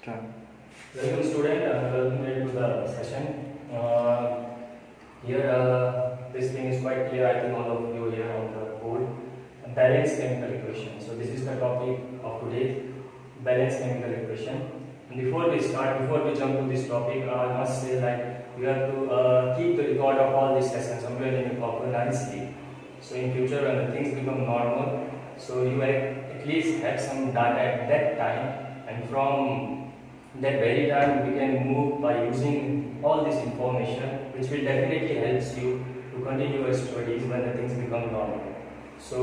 Start. Welcome student, welcome to the session. Here this thing is quite clear, I think all of you here on the board. Balanced chemical equation. So this is the topic of today, balanced chemical equation. And before we jump to this topic, I must say like we have to keep the record of all these lessons somewhere in a proper nicely. So in future when the things become normal, so you at least have some data at that time, and from that very time we can move by using all this information, which will definitely helps you to continue your studies when the things become normal. So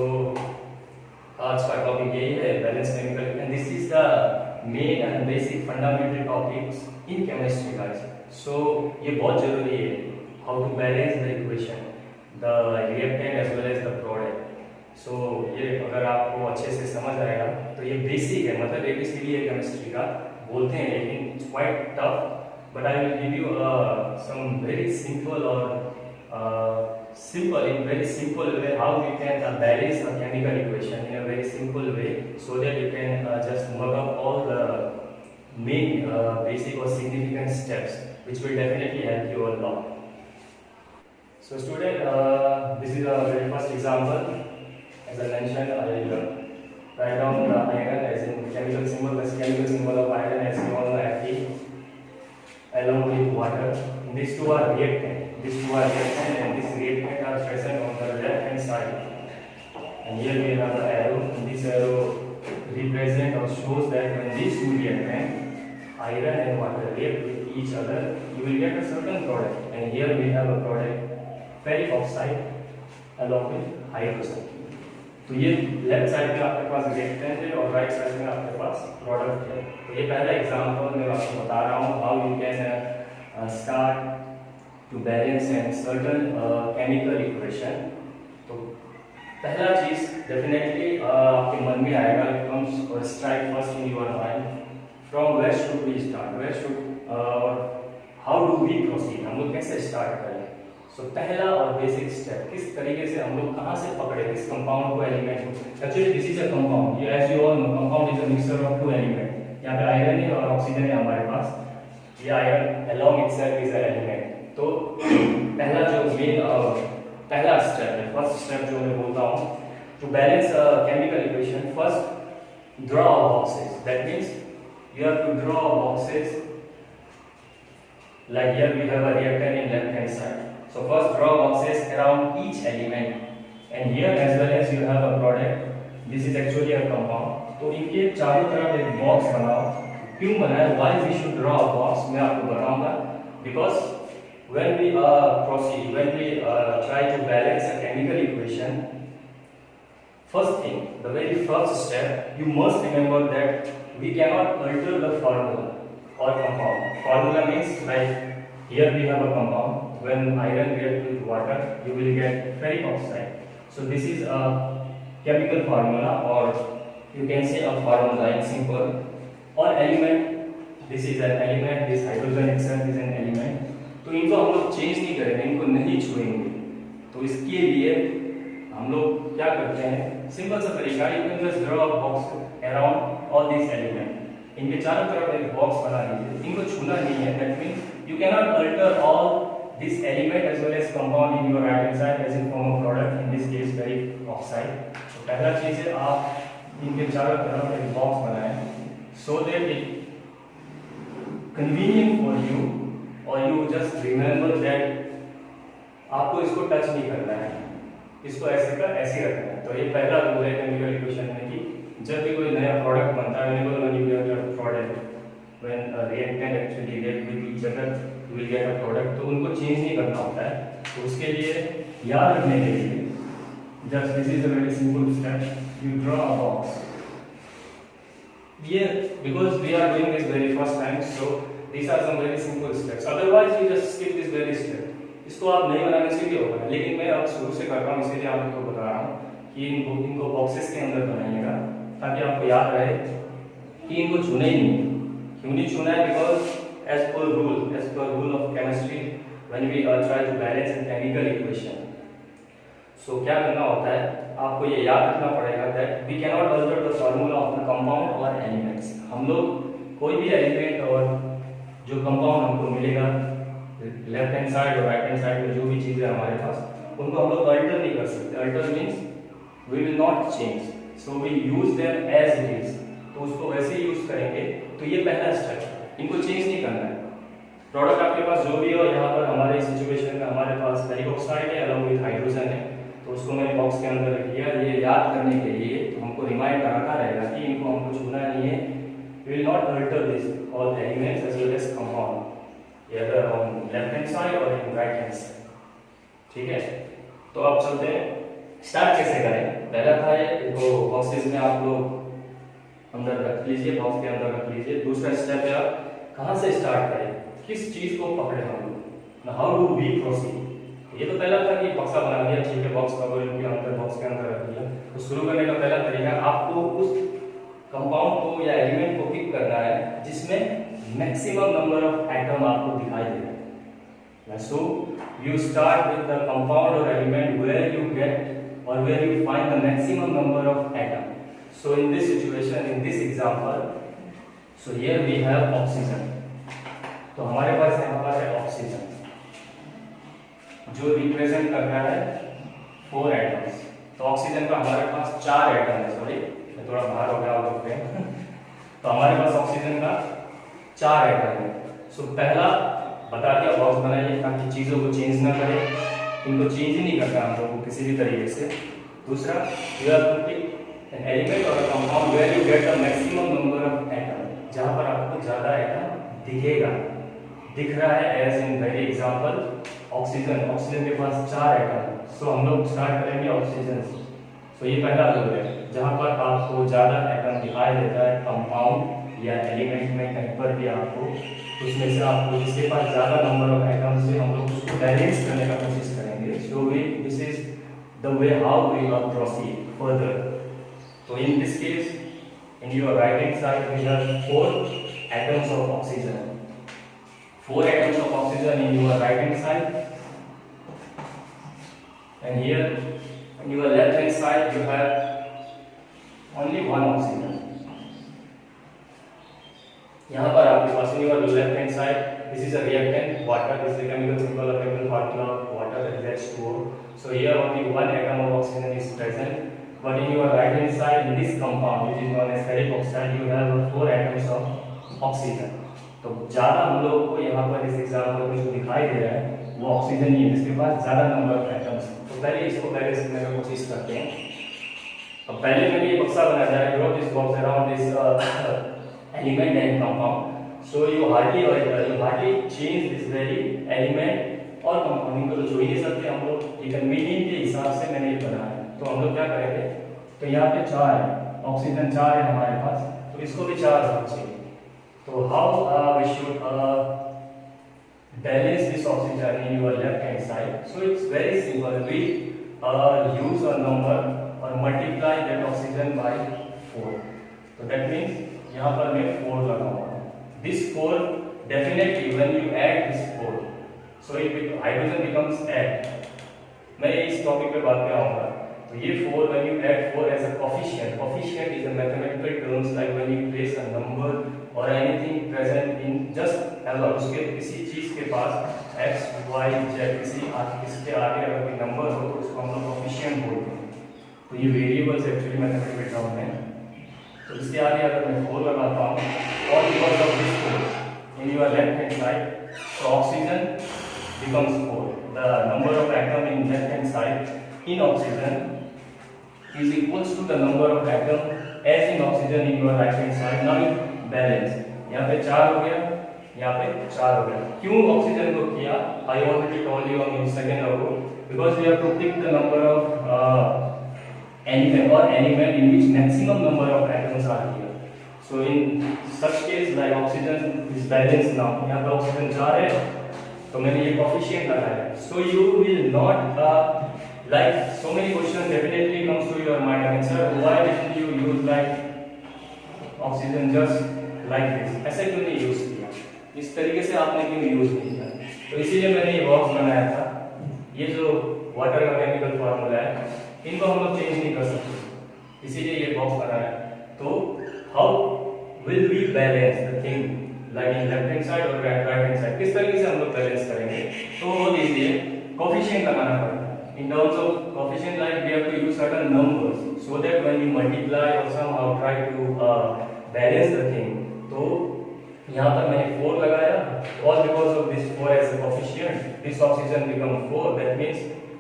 आज का topic यही है balance chemical, and this is the main and basic fundamental topics in chemistry guys. So ये बहुत जरूरी है, how to balance the equation, the reactant as well as the product. So ये अगर आपको अच्छे से समझ आएगा तो ये बेसिक है, मतलब एबीसीडी है केमिस्ट्री का बोलते हैं, लेकिन it's quite tough. But I will give you some very simple और simple in very simple way how we can balance a chemical equation in a very simple way, so that you can just mug up all the main basic or significant steps which will definitely help you a lot. So student, this is a very first example. As I mentioned, I will write down the iron as in chemical symbol. This chemical symbol of iron as you all know, Fe, along with water. These two are reactant. These two are reactant, and this reactant are present on the left hand side. And here we have the arrow. And this arrow represent or shows that when these two reactant, iron and water, react with each other, you will get a certain product. And here we have a product, ferric oxide along with hydrogen. तो ये left side में आपके पास reactant है और right side में आपके पास product है. तो ये पहला एग्जांपल मैं आपको बता रहा हूँ how you can start to balance and certain chemical equation. तो पहला चीज डेफिनेटली आपके मन में आएगा, comes or strike first in your mind, from where should we start, where should how do we proceed, हम लोग कैसे स्टार्ट करें. सो पहला और बेसिक स्टेप, किस तरीके से हम लोग कहाँ से पकड़े किस कंपाउंड को, एलिमेंट को. Actually this is a compound, as you all know compound is a mixture of two element. यहाँ पे आयरन है और ऑक्सीजन है हमारे पास. ये iron along itself is a element. तो पहला जो मेन पहला स्टेप है, फर्स्ट स्टेप जो मैं बोलता हूँ, to balance chemical equation, first draw boxes. That means you have to draw boxes like here we have a reactant in left hand side. So first draw boxes around each element, and here as well as you have a product. This is actually a compound. तो इनके चारों तरफ एक box बनाओ. क्यों बनाया, why we should draw a box, मैं आपको बताऊंगा. Because when we proceed, when we try to balance a chemical equation, first thing, the very first step, you must remember that we cannot alter the formula or compound. Formula means like here we have a compound. When iron reacts with water, you will get ferric oxide. So this is a chemical formula, or you can say a formula in simple. Or element, this is an element, this hydrogen itself is an element. तो इनको हम लोग change नहीं करेंगे, इनको नहीं छुएंगे. तो इसके लिए हम लोग क्या करते हैं, सिंपल सा तरीका, you can just draw a box around all this element. इनके चारों तरफ एक बॉक्स बना लीजिए. इनको छूना नहीं है. That means you can not alter all this element as well as compound in your right hand side as in form of product, in this case ferric oxide. तो पहला चीज है आप इनके चारों तरफ एक बॉक्स बनाएं, so that it convenient for you, और यू जस्ट रिमेंबर दैट आपको इसको टच नहीं करना है, इसको ऐसे का ऐसे रखना है. तो ये पहला रूल है केमिकल इक्वेशन में कि जब भी कोई नया प्रोडक्ट बनता है, when you get a product, when a reactant actually react with each other, you will get a product. तो उनको चेंज नहीं करना होता है. तो उसके लिए याद रखने के लिए just this is a very simple step, you draw a box. ये because we are doing this very first time, so these are some very simple steps. Otherwise you just skip this very step. इसको आप नहीं बनाने से भी होगा, लेकिन मैं अब शुरू से कर रहा हूँ, इसीलिए आपको बता रहा हूँ कि इनको बॉक्सेस के अंदर बनाइएगा, ताकि आपको याद रहे कि इनको छूना ही नहीं. क्यों नहीं छूना है, बिकॉज एज पर rule of chemistry, when we try to balance an chemical equation, so क्या करना होता है, आपको ये याद रखना पड़ेगा that we can not alter the formula of the compound और एलिमेंट्स. हम लोग कोई भी एलिमेंट और जो कंपाउंड हमको मिलेगा लेफ्ट हैंड साइड और राइट हैंड साइड में जो भी चीज़ें हमारे पास, उनको हम लोग अल्टर नहीं कर सकते। Alter means we will not change, so we use them as it is, तो उसको वैसे ही यूज करेंगे। तो ये पहला स्टेप, इनको चेंज नहीं करना है। प्रोडक्ट आपके पास जो भी हो, यहाँ पर हमारे सिचुएशन में हमारे पास पेरिऑक्साइड है अलॉन्ग विद हाइड्रोजन है, तो उसको मैंने बॉक्स के अंदर रख दिया। ये याद करने के लिए तो हमको रिमाइंड कराता रहेगा कि इनको हमको छूना नहीं है। We will not alter this all elements as well as compound, either on left hand side or in right hand side, ठीक है। तो अब चलते हैं, स्टार्ट कैसे करें। पहला था ये, इनको बॉक्सेस में आप लोग अंदर रख लीजिए, बॉक्स के अंदर रख लीजिए। दूसरा स्टेप है आप कहाँ से स्टार्ट करें, किस चीज को पकड़े हम लोग, हाउ डू वी प्रोसीड। ये तो पहला था कि बक्सा बना दिया, ठीक है, बॉक्स कवर के अंदर, बॉक्स के अंदर रख दिया। तो शुरू करने का पहला तरीका, आपको उस कंपाउंड को या एलिमेंट को पिक करना है जिसमें मैक्सिमम नंबर ऑफ एटम आपको दिखाई दे रहा है। So you start with the compound और एलिमेंट वेयर यू गेट और where you find the maximum number of atom. So in this situation, in this example, so here we have oxygen. तो हमारे पास यहाँ पर है ऑक्सीजन जो represent कर रहा है 4 एटम्स। तो ऑक्सीजन का हमारे पास 4 एटम है, सॉरी मैं थोड़ा बाहर हो गया आप लोग तो हमारे पास ऑक्सीजन का 4 एटम है। सो पहला बता दिया, बॉक्स बनाइए ताकि चीज़ों को चेंज ना करें, इनको चेंज ही नहीं करना हम लोग को किसी भी तरीके से। दूसरा, you are putting an element और compound where you get the maximum number of atom, जहां पर आपको ज़्यादा एटम दिखेगा, दिख रहा है। As in very example oxygen, oxygen के पास 4 एटम। सो हम लोग स्टार्ट करेंगे ऑक्सीजन से। सो ये पहला लोग है जहां पर आपको ज़्यादा एटम दिखाई देता है कंपाउंड या एलिमेंट में, कहीं पर भी आपको, उसमें से आपको जिसके पास ज़्यादा नंबर ऑफ एटम से हम लोग उसको बैलेंस करने का कोशिश करेंगे। So we this is the way how we will proceed further. तो in this case, in your right hand side we have 4 atoms of oxygen, 4 atoms of oxygen in your right hand side, and here in your left hand side you have only 1 oxygen. यहाँ पर आपके पास in your left hand side, this is a reactant water, this is a chemical symbol of chemical formula of water, that is H2O. So here only 1 atom of oxygen is present. But in your right hand side, in this compound which is known as ferric oxide, you have 4 atoms of oxygen. तो ज़्यादा हम लोग को यहाँ पर इस example में जो दिखाई दे रहा है वो ऑक्सीजन ही है, जिसके पास ज़्यादा नंबर ऑफ एटम्स। तो पहले इसको बैलेंस करने की कोशिश करते हैं। अब पहले मैंने ये बक्सा बनाया है, draw this box around this element and compound. So you hardly change this very element और कंपाउंड को तो छू ही नहीं सकते हम लोग, लेकिन मीनिंग के हिसाब से मैंने ये बनाया है। तो हम लोग क्या करेंगे, तो यहाँ पे 4 है, ऑक्सीजन 4 है हमारे पास, तो इसको भी 4 होना चाहिए। तो how we should balance this oxygen in your left hand side? So it's very simple. We use a number or multiply that oxygen by 4. So that means यहाँ पर मैं 4 लगाऊंगा। This 4 definitely when you add this 4, so hydrogen becomes add. मैं इस topic पे बात पे आऊँगा। तो ये 4 when you add 4 as a coefficient. Coefficient is a mathematical terms like when you place a number or anything present in just उसके किसी चीज के पास x, y, z इसके आगे अगर कोई नंबर हो तो उसको हम लोग कोएफिशिएंट बोलते हैं। तो ये वेरिएबल्स एक्चुअली मैथमेटिकल टर्म है। तो इसके आगे अगर मैं 4 लगाता हूँ और because of this 4 in your left hand side, तो oxygen becomes 4. The number of atom in left hand side in oxygen is equals to the number of atom as in oxygen in your right hand side. Now it balance. यहाँ पे 4 हो गया, यहाँ पे 4 हो गया। क्यों ऑक्सीजन को किया? I already told you a second ago, because we have to pick the number of element in which maximum number of atoms are here. So in such case like oxygen is balanced now. यहाँ पे oxygen 4 है, तो मैंने ये coefficient लगाया है। So you will not like so many questions definitely comes to your mind. I mean, sir, why didn't you use like oxygen just like this? ऐसे क्यों नहीं यूज किया? इस तरीके से आपने क्यों यूज नहीं किया? तो इसीलिए मैंने ये बॉक्स बनाया था। ये जो वाटर का केमिकल फॉर्मूला है, इनको हम लोग चेंज नहीं कर सकते, इसीलिए ये बॉक्स बनाया। तो how will we balance the thing like in left hand side और right hand side, किस तरीके से हम लोग बैलेंस करेंगे? तो बहुत इजी है, कोफिशिएंट लगाना पड़ता है. In terms of coefficient, like we have to use certain numbers so that when we multiply or somehow try to balance the thing, तो यहाँ पर मैंने 4 लगाया, all because of this 4 as a coefficient, this oxygen become 4. That means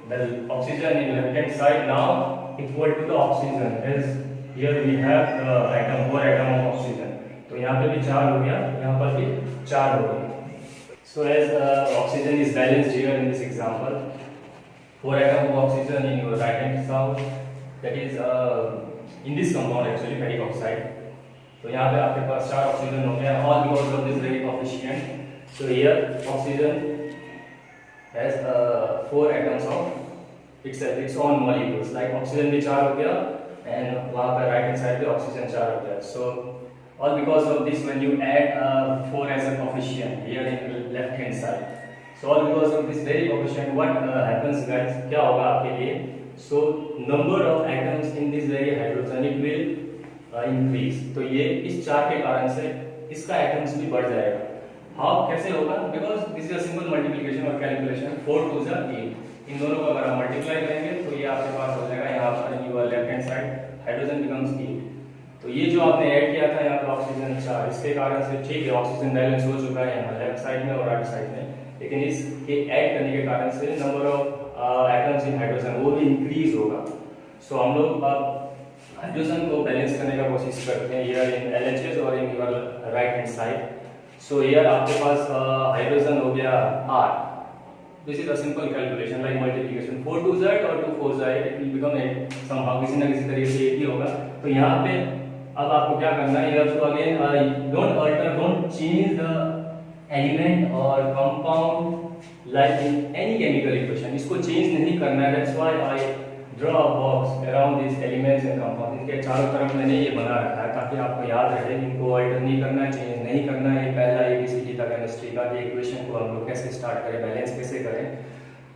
the oxygen in left hand side now equal to the oxygen, as here we have the atom 4 atom of oxygen. तो यहाँ पे भी 4 हो गया, यहाँ पर भी 4 हो गया. So as oxygen is balanced here in this example, 4 atom of oxygen in your right hand side, that is in this compound actually ferric oxide. तो यहाँ पे आपके पास 4 ऑक्सीजन हो गया, all because of this very coefficient. So here oxygen has 4 atoms of its own molecules. Like oxygen भी 4 हो गया and वहाँ पर right hand side पे oxygen 4 हो गया. So all because of this, when you add 4 as a coefficient here in the left hand side, so all because of this very coefficient, what happens guys, क्या होगा आपके लिए? So number of atoms in this very hydrogenic will increase. तो ये इस 4 के कारण से इसका atoms भी बढ़ जाएगा. हाउ कैसे होगा? Because this is a simple multiplication और calculation. 4 2 जा 8. इन दोनों को अगर हम मल्टीप्लाई करेंगे तो ये आपके पास हो जाएगा, यहाँ पर your left hand side hydrogen becomes 8. तो ये जो आपने ऐड किया था यहाँ पर ऑक्सीजन 4, इसके कारण से ठीक है ऑक्सीजन बैलेंस हो चुका है यहाँ लेफ्ट साइड में और राइट साइड में, लेकिन इसके ऐड करने के कारण से number of atoms in hydrogen वो भी इंक्रीज होगा. सो हम लोग हाइड्रोजन को बैलेंस करने का कोशिश करते हैं हियर इन एलएचएस और इन your right hand side. So here आपके पास हाइड्रोजन हो गया 8. This is a simple calculation like multiplication. 4 2 z और 2 4 z, it will become 8 somehow, किसी ना किसी तरीके से 8 ही होगा. तो यहाँ पे अब आपको क्या करना है, you have to again don't change the element or compound like in any chemical equation. इसको चेंज नहीं करना है. That's why I draw a box around these elements and compounds. इनके चारों तरफ मैंने ये बना रखा है ताकि आपको याद रहे, इनको अल्टर नहीं करना है, चेंज नहीं करना है. पहला ABCD का केमिस्ट्री का इक्वेशन को हम लोग कैसे स्टार्ट करें, बैलेंस कैसे करें.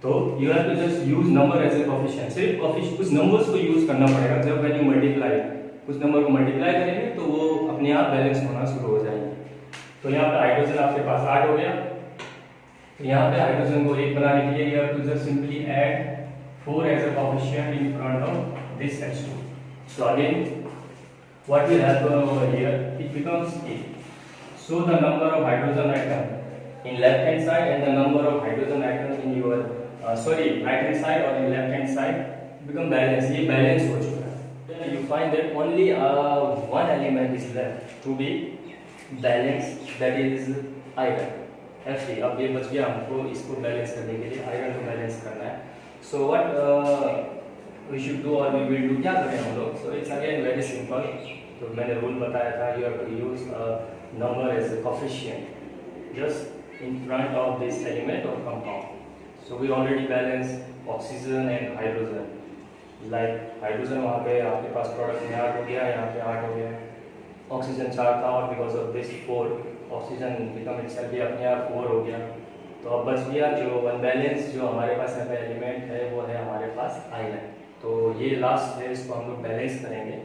तो you have to just use number as a coefficient. सिर्फ कुछ नंबर्स को यूज करना पड़ेगा. जब when you multiply कुछ नंबर को मल्टीप्लाई करेंगे तो वो अपने आप बैलेंस होना शुरू हो जाएंगे. तो यहाँ पे हाइड्रोजन आपके पास 8 हो गया. तो यहाँ पे हाइड्रोजन को 1 बनाने के लिए you have to just simply add 4 as a coefficient in front of this H2. So again what will happen over here, it becomes 8. So the number of hydrogen atom in left hand side and the number of hydrogen atoms in your right hand side or in left hand side become balanced. ये balance हो चुका है. You find that only one element is left to be balanced, that is iron, Fe. अब ये बच गया हमको इसको बैलेंस करने के लिए, आयरन को बैलेंस करना है. So what we should do or we will do, क्या करें हम लोग? So it's again very simple. तो मैंने रूल बताया था, you have to use a number as a coefficient just in front of this element or compound. So we already balance oxygen and hydrogen. Like hydrogen वहाँ पे आपके पास product में 8 हो गया, यहाँ पे 8 हो गया. ऑक्सीजन 4 था और because of this 4 oxygen become itself भी अपने आप 4 हो गया. तो अब बच गया जो अनबैलेंस जो हमारे पास यहाँ पे एलिमेंट है वो है हमारे पास आयरन. तो ये लास्ट है, इसको हम लोग बैलेंस करेंगे.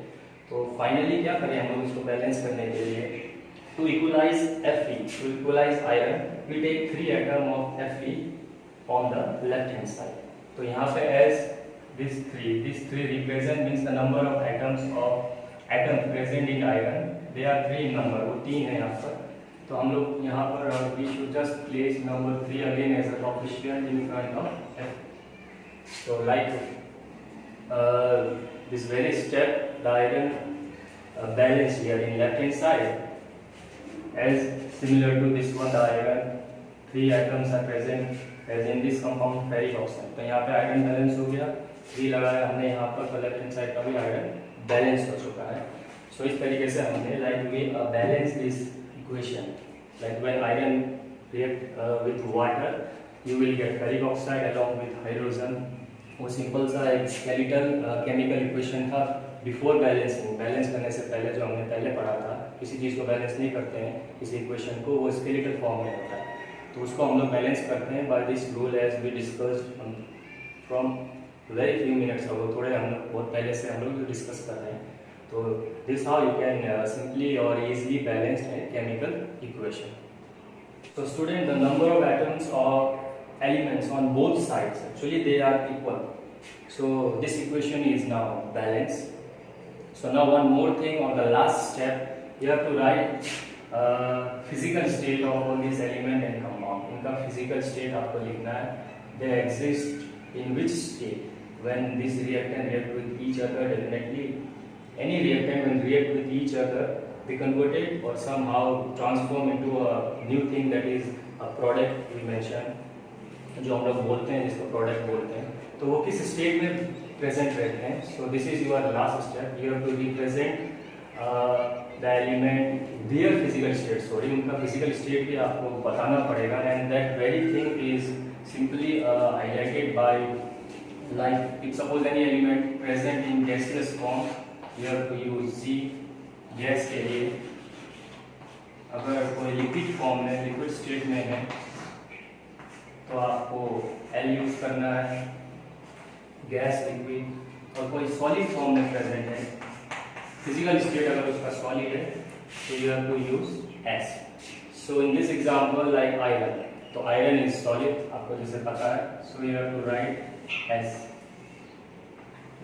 तो फाइनली क्या करें हम लोग इसको बैलेंस करने के लिए, to equalise Fe, to equalise iron, we take 3 atom of Fe on the left hand side. तो यहाँ पे as this 3 represent means the number of atoms present in iron. They are 3 in number, वो 3 है यहाँ पर. तो हम लोग यहाँ पर we should just place number 3 again as a coefficient in front of F. So like this very step, the iron balance here in left hand side as similar to this one. The iron 3 atoms are present as in this compound ferric oxide. तो यहाँ पे iron balance हो गया, 3 लगाया हमने यहाँ पर, left hand side का भी आयरन बैलेंस हो चुका है. सो इस तरीके से हमने like we balance this equation. Like when iron react with water you will get ferric oxide along with hydrogen. वो सिंपल सा एक स्केलेटल केमिकल इक्वेशन था बिफोर बैलेंसिंग. बैलेंस करने से पहले जो हमने पहले पढ़ा था, किसी चीज़ को बैलेंस नहीं करते हैं किसी इक्वेशन को, वो स्केलेटल फॉर्म में होता है. तो उसको हम लोग बैलेंस करते हैं by this rule as we discussed from very few minutes ago. थोड़े हम लोग बहुत पहले से हम लोग डिस्कस कर रहे हैं. So this how you can simply or easily balance a chemical equation. So student, the number of atoms or elements on both sides, actually they are equal. So this equation is now balanced. So now one more thing on the last step, you have to write physical state of all these element and compound. इनका physical state आपको लिखना है. They exist in which state? When this reactant react with each other, definitely any reactant when react with each other, they convert it or somehow transform into a new thing, that is a product we mentioned, जो हम लोग बोलते हैं, जिसको product बोलते हैं. तो वो किस स्टेट में प्रेजेंट रहते हैं. So this is your last step. You have to represent the element their physical state. Sorry, उनका फिजिकल स्टेट भी आपको बताना पड़ेगा. And that very thing is simply highlighted by, like if suppose any element present in gaseous form, you have to use G. Gas के लिए अगर कोई liquid form में, लिक्विड स्टेट में है, तो आपको एल यूज करना है, गैस, लिक्विड. और कोई सॉलिड फॉर्म में प्रेजेंट है, फिजिकल स्टेट अगर उसका सॉलिड है, तो you have to use S. So in this example like iron, तो आयरन इज सॉलिड, आपको जैसे पता है. So you have to write S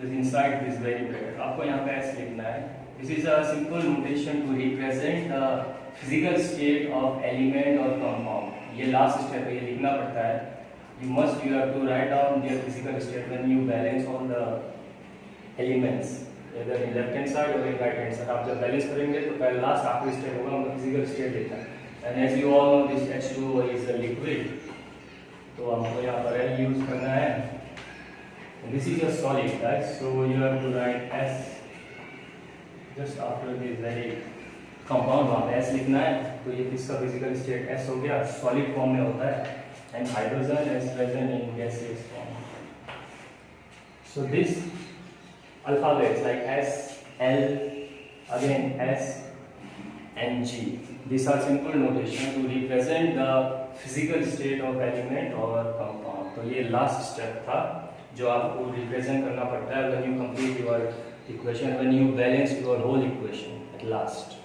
this inside this very bracket. आपको यहाँ पे एस लिखना है. This is a simple notation to represent the physical state of element और कंपाउंड. ये लास्ट स्टेप है, ये लिखना पड़ता है. You have to write down their physical state when you balance all the elements, either in left hand side or in right hand side. आप जब balance करेंगे तो पहले लास्ट आखिरी स्टेप होगा, उनका फिजिकल स्टेट देता है. And as you all know this H2O is a liquid, तो हमको यहाँ पर L यूज करना है. This is a solid, right. So you have to write S just after this very compound. वहाँ पे S लिखना है. तो ये किसका फिजिकल स्टेट S हो गया, सॉलिड फॉर्म में होता है. And hydrogen is present in gaseous form. So this alphabets like S, L, again S and G. These are simple notation to represent the physical state of element or compound. तो ये last step था जो आपको represent करना पड़ता है when you complete your equation, when you balance your whole equation at last.